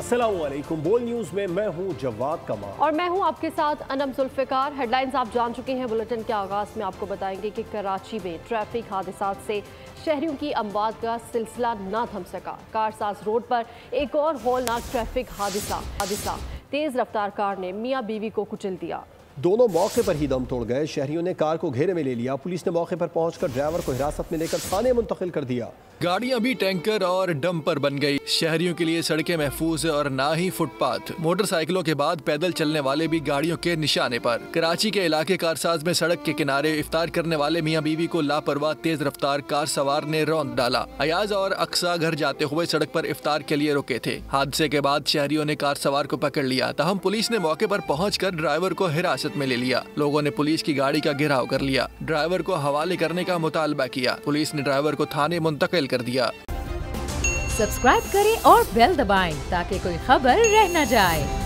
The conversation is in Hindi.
अस्सलामुअलैकुम। बोल न्यूज़ में मैं हूं जवाद कमाल और मैं हूं आपके साथ अनम जुल्फ़िकार। हेडलाइंस आप जान चुके हैं। बुलेटिन के आगाज़ में आपको बताएंगे कि कराची में ट्रैफिक हादसात से शहरियों की अमवात का सिलसिला ना थम सका। कारसाज रोड पर एक और हौलनाक ट्रैफिक हादसा तेज़ रफ्तार कार ने मियाँ बीवी को कुचल दिया। दोनों मौके पर ही दम तोड़ गए। शहरियों ने कार को घेरे में ले लिया। पुलिस ने मौके पर पहुंचकर ड्राइवर को हिरासत में लेकर थाने मुंतकिल कर दिया। गाड़ियां भी टैंकर और डंपर बन गई। शहरियों के लिए सड़कें महफूज और ना ही फुटपाथ। मोटरसाइकिलों के बाद पैदल चलने वाले भी गाड़ियों के निशाने पर। कराची के इलाके कारसाज में सड़क के किनारे इफ्तार करने वाले मियाँ बीवी को लापरवाह तेज रफ्तार कार सवार ने रौंद डाला। अयाज और अक्सा घर जाते हुए सड़क पर इफ्तार के लिए रुके थे। हादसे के बाद शहरियों ने कार सवार को पकड़ लिया। तहम पुलिस ने मौके पर पहुंचकर ड्राइवर को हिरासत में ले लिया। लोगों ने पुलिस की गाड़ी का घेराव कर लिया। ड्राइवर को हवाले करने का मुतालबा किया। पुलिस ने ड्राइवर को थाने मुंतकिल कर दिया। सब्सक्राइब करें और बेल दबाएं ताकि कोई खबर रह न जाए।